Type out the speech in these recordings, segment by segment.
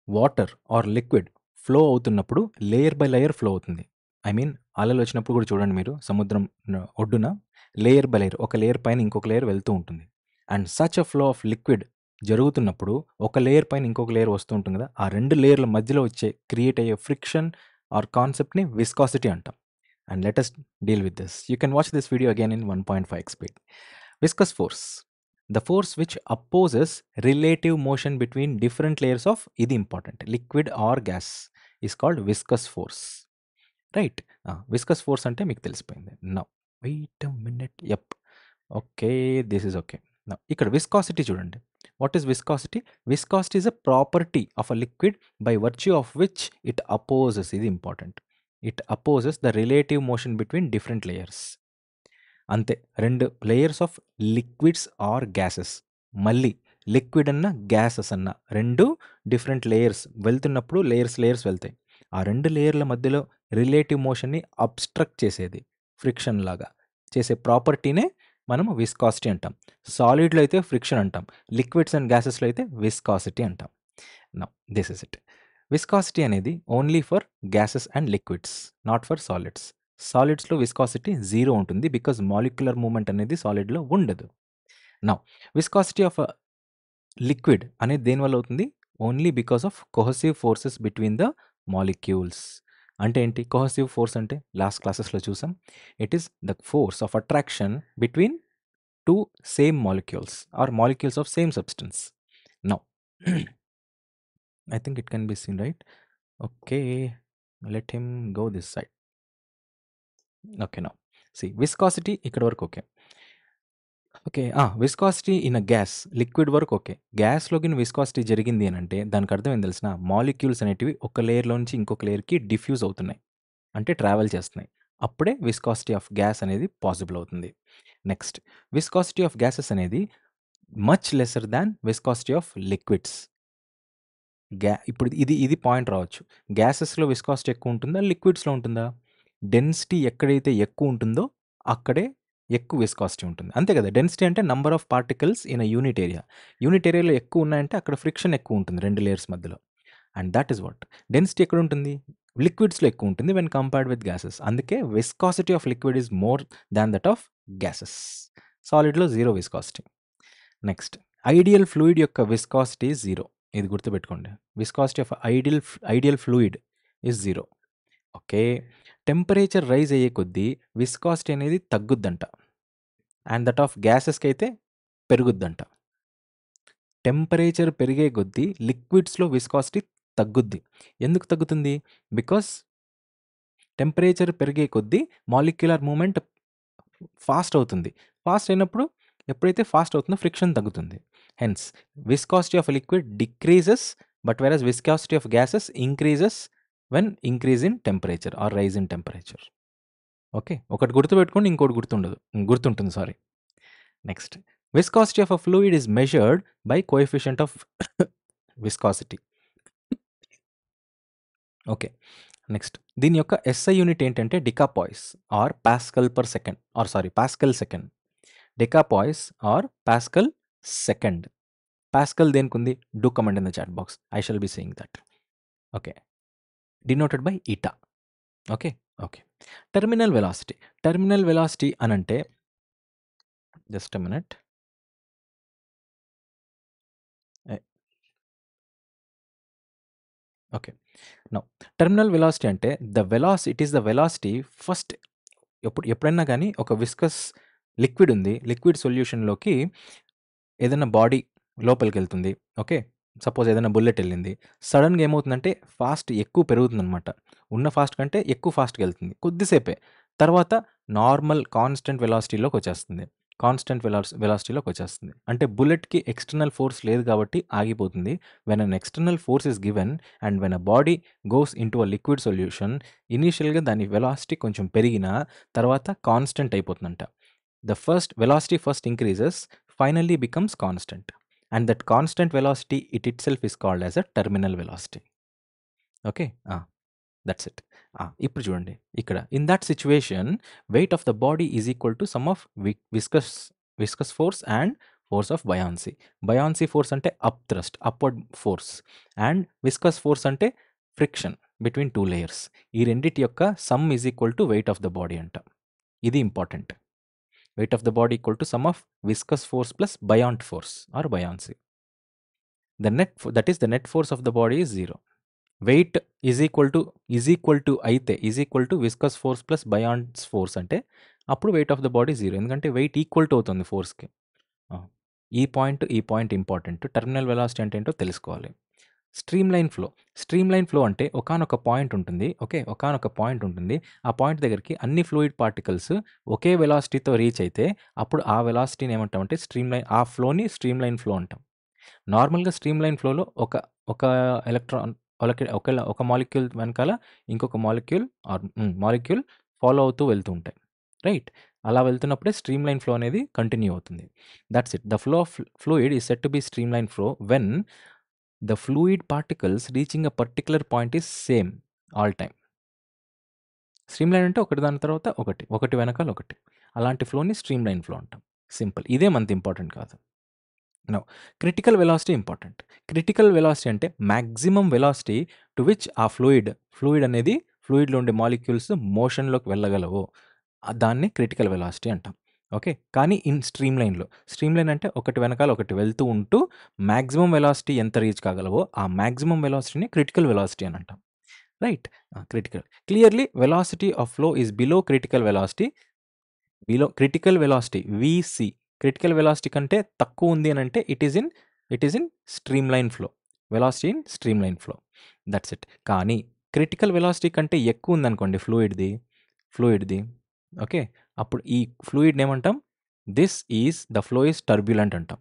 Water are liquid flow అవుతున్నప్పుడు layer by layer flow అవుతుంది. I mean అలలు వచ్చినప్పుడు కూడా చూడండి మీరు సముద్రం ఒడ్డున లేయర్ బై లేయర్ ఒక లేయర్ పైన ఇంకొక లేయర్ వెళ్తూ ఉంటుంది. And such a flow of liquid జరుగుతున్నప్పుడు ఒక లేయర్ పైన ఇంకొక లేయర్ వస్తూ ఉంటుంది కదా, ఆ 2 లేయర్ల మధ్యలో క్రియేట్ అయ్యే ఫ్రిక్షన్ ఆర్ కాన్సెప్ట్‌ని విస్కాసిటీ అంటాం. And let us deal with this. You can watch this video again in 1.5x speed. Viscous force. The force which opposes relative motion between different layers of ఇది important liquid or gas is called viscous force. Right? Viscous force అంటే మీకు తెలిసిపోయింది. Now, wait a minute. Yep. Okay, this is okay. Now, ఇక్కడ viscosity చూడండి. What is viscosity? Viscosity is a property of a liquid by virtue of which it opposes. ఇది important. It opposes the relative motion between different layers. అంతే 2 layers of liquids or gases. మళ్ళీ liquid అన్న gases అన్న 2 different layers వెళ్తున్నప్పుడు layers వెళ్తాయి. ఆ 2 లేయర్ల మధ్యలో relative మోషన్ని obstruct చేసేది ఫ్రిక్షన్ లాగా చేసే ప్రాపర్టీనే మనము విస్కాసిటీ అంటాం. సాలిడ్లో అయితే ఫ్రిక్షన్ అంటాం, లిక్విడ్స్ అండ్ గ్యాసెస్లో అయితే విస్కాసిటీ అంటాం. Now this is it. Viscosity అనేది only for gases and liquids, not for solids. సాలిడ్స్లో విస్కాసిటీ 0 ఉంటుంది బికాజ్ మాలిక్యులర్ మూమెంట్ అనేది సాలిడ్లో ఉండదు. నౌ విస్కాసిటీ ఆఫ్ లిక్విడ్ అనేది దేనివల్ల అవుతుంది? Only because of cohesive forces between the molecules. అంటే ఏంటి కొహెసివ్ ఫోర్స్ అంటే? లాస్ట్ క్లాసెస్లో చూసాం. It is the force of attraction between 2 same molecules are molecules of same substance. Now I think it can be seen, right? Okay, let him go this side. Okay, now see viscosity ikkada varaku okay. Okay. Viscosity in a gas, liquid వరకు okay. గ్యాస్‌లోగిన viscosity జరిగింది అనంటే దానికి అర్థం ఏం తెలిసిన? Molecules అనేటివి ఒక లేయర్‌లో నుంచి ఇంకొక లేయర్‌కి డిఫ్యూజ్ అవుతున్నాయి. అంటే ట్రావెల్ చేస్తున్నాయి. అప్పుడే విస్కాసిటీ ఆఫ్ గ్యాస్ అనేది పాసిబుల్ అవుతుంది. నెక్స్ట్ విస్కాసిటీ ఆఫ్ గ్యాసెస్ అనేది much lesser than viscosity of liquids. ఇప్పుడు ఇది పాయింట్ రావచ్చు. గ్యాసెస్‌లో విస్కాసిటీ ఎక్కువ ఉంటుందా? లిక్విడ్స్‌లో ఉంటుందా? డెన్సిటీ ఎక్కడైతే ఎక్కువ ఉంటుందో అక్కడే ఎక్కువ విస్కాసిటీ ఉంటుంది. అంతే కదా! డెన్సిటీ అంటే number of particles in a unit area. Unit ఏరియాలో ఎక్కువ ఉన్నాయంటే అక్కడ ఫ్రిక్షన్ ఎక్కువ ఉంటుంది 2 లేయర్స్ మధ్యలో. And that is what. Density ఎక్కడ ఉంటుంది? లిక్విడ్స్‌లో ఎక్కువ ఉంటుంది వెన్ కంపేర్డ్ విత్ గ్యాసెస్. అందుకే viscosity of liquid is more than that of gases. సాలిడ్‌లో 0 విస్కాసిటీ. నెక్స్ట్ ఐడియల్ ఫ్లూయిడ్ యొక్క విస్కాసిటీ 0. ఇది గుర్తుపెట్టుకోండి. Viscosity of ideal fluid is 0. Okay. Temperature rise అయ్యే కొద్దీ విస్కాసిటీ అనేది తగ్గుద్దంట. అండ్ దట్ ఆఫ్ గ్యాసెస్‌కి అయితే పెరుగుద్దంట. టెంపరేచర్ పెరిగే కొద్దీ లిక్విడ్స్‌లో విస్కాసిటీ తగ్గుద్ది. ఎందుకు తగ్గుతుంది? బికాస్ టెంపరేచర్ పెరిగే కొద్దీ మాలిక్యులర్ మూవ్‌మెంట్ ఫాస్ట్ అవుతుంది. ఫాస్ట్ అయినప్పుడు ఎప్పుడైతే ఫాస్ట్ అవుతుందో ఫ్రిక్షన్ తగ్గుతుంది. Hence viscosity of liquid decreases but versus viscosity of gases increases when increase in temperature or rise in temperature. Okay. ఒకటి గుర్తుపెట్టుకోండి, ఇంకోటి గుర్తుంటుంది sorry. Next viscosity of a fluid is measured by coefficient of viscosity. Okay. Next దీని యొక్క SI unit ఏంటంటే decapoise or pascal per second or sorry pascal second. Decapoise or pascal second. Pascal దేనికుంది? Do comment in the chat box. I shall be saying that. Okay. Denoted by eta. Okay. Okay. Terminal velocity. Terminal velocity అనంటే just a minute. Okay. Now terminal velocity అంటే it is the velocity first. ఎప్పుడైనా కానీ ఒక viscous liquid ఉంది. Liquid సొల్యూషన్‌లోకి ఏదైనా body లోపలికెళ్తుంది. Okay. Suppose ఏదైనా బుల్లెట్ ఎళ్ళింది. సడెన్‌గా ఏమవుతుందంటే ఫాస్ట్ ఎక్కువ పెరుగుతుందనమాట. ఉన్న ఫాస్ట్ కంటే ఎక్కువ ఫాస్ట్‌గా ఎళ్తుంది. కొద్దిసేపే. తర్వాత నార్మల్ కాన్స్టెంట్ వెలాసిటీలోకొచ్చేస్తుంది. వెలాసిటీలోకొచ్చేస్తుంది. అంటే బుల్లెట్‌కి ఎక్స్‌టర్నల్ ఫోర్స్ లేదు కాబట్టి ఆగిపోతుంది. When N external force is given and when a body goes into a liquid solution ఇనీషియల్‌గా దాని వెలాసిటీ కొంచెం పెరిగినా తర్వాత constant అయిపోతుందంట. The first velocity first increases, finally becomes constant. And that constant velocity, it itself is called as a terminal velocity. Okay? That's it. ఇప్పుడు చూడండి ఇక్కడ. In that situation, weight of the body is equal to sum of viscous force and force of buoyancy. Buoyancy force అంటే up thrust, upward force. And viscous force అంటే friction between 2 layers. ఈ రెండిటి యొక్క sum is equal to weight of the body అంట. ఇది important. Weight of the body equal to sum of viscous force plus buoyant force or buoyancy. That is the net force of the body is 0. Weight is equal to viscous force plus buoyants force అంటే అప్పుడు wait of the body 0. ఎందుకంటే wait equal to అవుతుంది ఫోర్స్కి. ఈ point important. Terminal velocity అంటే ఏంటో తెలుసుకోవాలి. Stream line flow అంటే ఒకానొక పాయింట్ ఉంటుంది. ఓకే, ఒకానొక పాయింట్ ఉంటుంది. ఆ పాయింట్ దగ్గరికి అన్ని ఫ్లూయిడ్ పార్టికల్స్ ఒకే వెలాసిటీతో రీచ్ అయితే అప్పుడు ఆ వెలాసిటీని ఏమంటామంటే ఆ ఫ్లోని స్ట్రీమ్ లైన్ ఫ్లో అంటాం. నార్మల్గా స్ట్రీమ్ లైన్ ఫ్లోలో ఒక ఎలక్ట్రాన్ ఒక మాలిక్యూల్ వెనకాల ఇంకొక మాలిక్యూల్ ఫాలో అవుతూ వెళ్తూ ఉంటాయి, రైట్? అలా వెళ్తున్నప్పుడే స్ట్రీమ్ లైన్ ఫ్లో అనేది కంటిన్యూ అవుతుంది. That's it. The flow of fluid is set to be stream line flow when the fluid particles reaching a particular point is same all time. Stream line అంటే ఒకటి దాని తర్వాత ఒకటి వెనకాల ఒకటి, అలాంటి ఫ్లోని స్ట్రీమ్ లైన్ ఫ్లో అంటాం. సింపుల్. ఇదేం అంత ఇంపార్టెంట్ కాదు. Now critical velocity important. Critical velocity అంటే మ్యాక్సిమం వెలాసిటీ టు విచ్ ఆ ఫ్లూయిడ్ అనేది ఫ్లూయిడ్లో ఉండే మాలిక్యూల్స్ మోషన్లోకి వెళ్ళగలవు, దాన్ని క్రిటికల్ వెలాసిటీ అంటాం. ఓకే, కానీ ఇన్ స్ట్రీమ్ లైన్ అంటే ఒకటి వెనకాల ఒకటి వెళ్తూ ఉంటూ మ్యాక్సిమం వెలాసిటీ ఎంత రీచ్ కాగలవో ఆ మ్యాక్సిమం వెలాసిటీని క్రిటికల్ వెలాసిటీ అని అంటాం, right? Critical. Clearly velocity of flow is below critical velocity. VC critical velocity కంటే తక్కువ ఉంది అని అంటే it is in stream line flow. Velocity in stream line flow, that's it. కానీ క్రిటికల్ వెలాసిటీ కంటే ఎక్కువ ఉందనుకోండి ఫ్లూయిడ్ది, ఓకే, అప్పుడు ఈ ఫ్లూయిడ్ని ఏమంటాం? ద ఫ్లో ఈజ్ టర్బ్యులెంట్ అంటాం.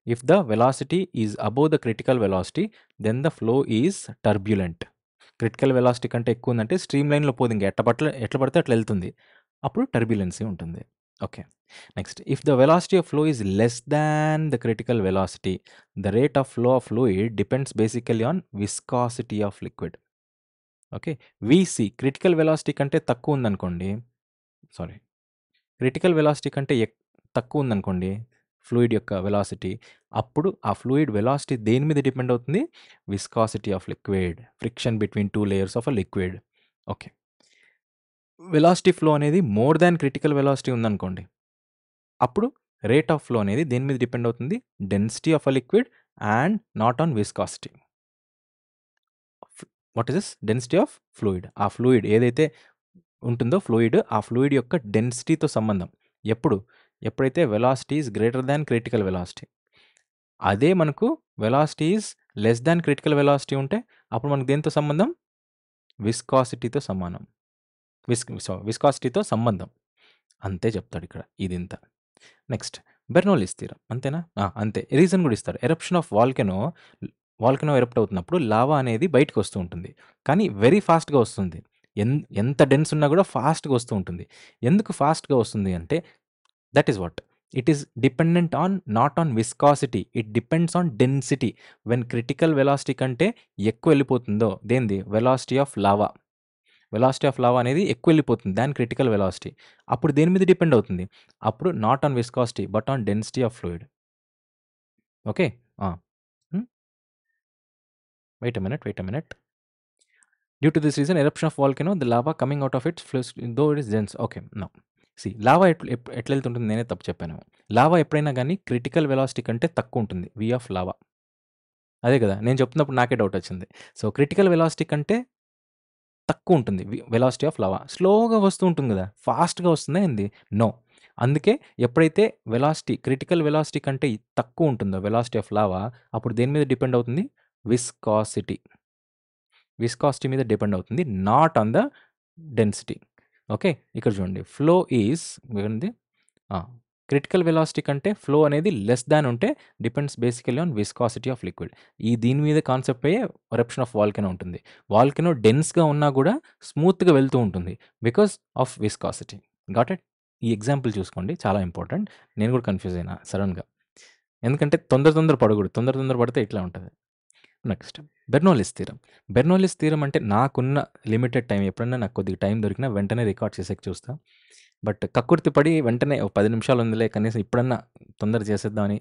If the velocity is above the critical velocity then the flow is turbulent. Critical velocity కంటే ఎక్కువ ఉందంటే స్ట్రీమ్ లైన్లో పోదు, ఇంకా ఎట్లా పడితే అట్లా వెళ్తుంది, అప్పుడు టర్బ్యులెన్సీ ఉంటుంది. Okay, next, if the velocity of flow is less than the critical velocity the rate of flow of fluid depends basically on viscosity of liquid. Okay, VC critical velocity కంటే తక్కువ ఉందనుకోండి, క్రిటికల్ వెలాసిటీ కంటే తక్కువ ఉందనుకోండి fluid యొక్క velocity, అప్పుడు ఆ fluid velocity దేని మీద డిపెండ్ అవుతుంది? Viscosity of liquid, friction between 2 layers of a liquid. Okay, velocity flow అనేది మోర్ దాన్ క్రిటికల్ వెలాసిటీ ఉందనుకోండి, అప్పుడు రేట్ ఆఫ్ ఫ్లో అనేది దేని మీద డిపెండ్ అవుతుంది? Density of a liquid and not on viscosity. What is this? Density of fluid. ఆ fluid ఏదైతే ఉంటుందో ఆ ఫ్లూయిడ్ యొక్క డెన్సిటీతో సంబంధం. ఎప్పుడైతే velocity is greater than critical velocity. అదే మనకు velocity is less than critical velocity ఉంటే అప్పుడు మనకు దేంతో సంబంధం? విస్కాసిటీతో సంబంధం. అంతే చెప్తాడు ఇక్కడ ఇదింత. Next, బెర్నౌల్లీస్ theorem. అంతేనా? అంతే. రీజన్ కూడా ఇస్తారు. ఎరప్షన్ ఆఫ్ వాల్కెనో ఎరప్ట్ అవుతున్నప్పుడు లావా అనేది బయటకు వస్తూ ఉంటుంది, కానీ వెరీ ఫాస్ట్గా వస్తుంది. ఎంత డెన్స్ ఉన్నా కూడా ఫాస్ట్గా వస్తూ ఉంటుంది. ఎందుకు ఫాస్ట్గా వస్తుంది అంటే that is what it is dependent on not on viscosity, it depends on density. When critical velocity కంటే ఎక్కువ వెళ్ళిపోతుందో దేనిది? వెలాసిటీ ఆఫ్ లావా అనేది ఎక్కువ వెళ్ళిపోతుంది దాని క్రిటికల్ వెలాసిటీ. అప్పుడు దేని మీద డిపెండ్ అవుతుంది? అప్పుడు not on viscosity but on density of fluid. Okay, wait a minute. Due to this reason, eruption of volcano, the lava coming out of it flows, though it is dense. Okay, now see, lava ఎట్లా వెళ్తుంటుంది? నేనే తప్పు చెప్పాను. Lava ఎప్పుడైనా కానీ critical velocity కంటే తక్కువ ఉంటుంది, వి of lava. అదే కదా నేను చెప్తున్నప్పుడు నాకే డౌట్ వచ్చింది. సో క్రిటికల్ వెలాసిటీ కంటే తక్కువ ఉంటుంది వెలాసిటీ ఆఫ్ లావా. స్లోగా వస్తూ ఉంటుంది కదా, ఫాస్ట్గా వస్తుందా ఏంది? నో. అందుకే ఎప్పుడైతే క్రిటికల్ వెలాసిటీ కంటే తక్కువ ఉంటుందో వెలాసిటీ ఆఫ్ లావా, అప్పుడు దేని మీద డిపెండ్ అవుతుంది? విస్కాసిటీ మీద డిపెండ్ అవుతుంది, not on the density. Okay, ఇక్కడ చూడండి, ఫ్లో ఈజ్ క్రిటికల్ వెలాసిటీ కంటే ఫ్లో అనేది లెస్ దాన్ ఉంటే depends basically on viscosity of liquid. దీని మీద కాన్సెప్ట్ అయ్యే ఎరప్షన్ ఆఫ్ వాల్కెనో ఉంటుంది. వాల్కెనో డెన్స్గా ఉన్నా కూడా స్మూత్గా వెళ్తూ ఉంటుంది because of viscosity. Got it? ఈ ఎగ్జాంపుల్ చూసుకోండి, చాలా ఇంపార్టెంట్. నేను కూడా కన్ఫ్యూజ్ అయినా సడన్గా, ఎందుకంటే తొందర పడకూడదు. తొందర పడితే ఇట్లా ఉంటుంది. నెక్స్ట్, బెర్నౌల్లీస్ థీరం అంటే నాకున్న లిమిటెడ్ టైం, ఎప్పుడైనా నాకు కొద్దిగా టైం దొరికినా వెంటనే రికార్డ్ చేసేకి చూస్తా. బట్ కక్కుర్తి పడి వెంటనే 10 నిమిషాలు ఉందిలే కనీసం ఇప్పుడన్నా తొందర చేసేద్దామని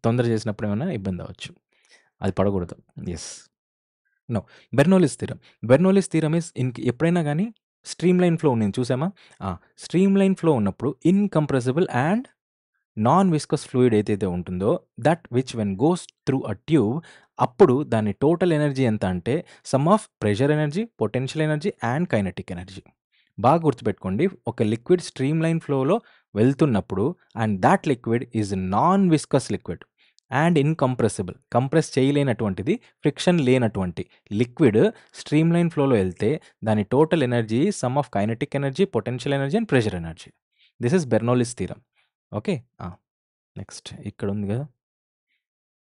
తొందర చేసినప్పుడు ఏమైనా ఇబ్బంది అవ్వచ్చు. అది పడకూడదు. Yes. No. Bernoulli's theorem. Bernoulli's theorem is ఎప్పుడైనా గానీ స్ట్రీమ్ లైన్ ఫ్లో ఉన్నింది చూసామా? స్ట్రీమ్ లైన్ ఫ్లో ఉన్నప్పుడు incompressible and non viscous fluid ఏదైతే ఉంటుందో that which when goes through a tube అప్పుడు దాని టోటల్ ఎనర్జీ ఎంత అంటే sum of pressure energy, potential energy and kinetic energy. బాగా గుర్తుపెట్టుకోండి. ఒక లిక్విడ్ స్ట్రీమ్ లైన్ ఫ్లోలో వెళ్తున్నప్పుడు and that liquid is non viscous liquid and incompressible. Compress చేయలేనటువంటిది, friction లేనటువంటి లిక్విడ్ స్ట్రీమ్ లైన్ ఫ్లోలో వెళ్తే దాని total energy sum of kinetic energy, potential energy and pressure energy. This is Bernoulli's theorem. Okay. Next ఇక్కడ ఉంది కదా.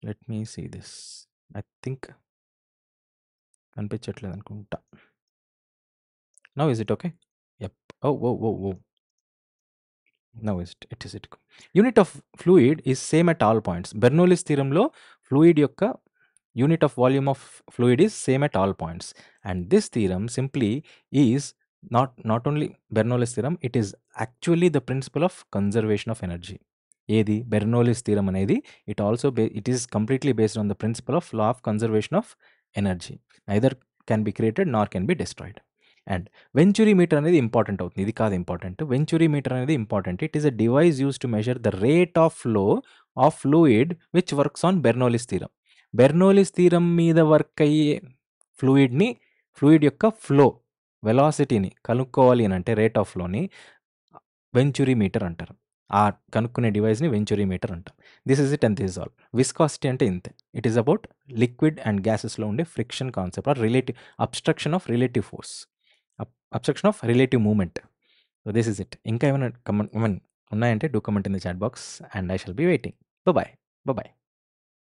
Let me see this. I think కనిపించట్లేదు అనుకుంటా. Now is it okay? Yup. Oh. Now it is it. Unit of fluid is same at all points. Bernoulli's థీరంలో fluid యొక్క unit of volume of fluid is same at all points. And this theorem simply is not only Bernoulli's theorem, it is actually the principle of conservation of energy. ఏది Bernoulli's theorem అనేది it is completely based on the principle of law of conservation of energy. Neither can be created nor can be destroyed. And venturi meter అనేది important అవుతుంది. ఇది కాదు important. Venturi meter అనేది important. It is a device use to measure the rate of flow of fluid which works on బెర్నౌల్లిస్ theorem. బెర్నౌల్లిస్ theorem మీద work అయ్యే fluid యొక్క flow వెలాసిటీని కనుక్కోవాలి అని అంటే రేట్ ఆఫ్ ఫ్లోని వెంచురీ మీటర్ అంటారు. ఆ కనుక్కునే డివైస్ని వెంచురీ మీటర్ అంటాం. This is it and this is all. Viscosity అంటే ఇంతే. It is about liquid and గ్యాసెస్లో ఉండే friction concept or abstraction of relative force, abstraction of relative moment. So this is it. ఇంకా ఏమైనా ఉన్నాయంటే do comment in the chat box and I shall be waiting. Bye.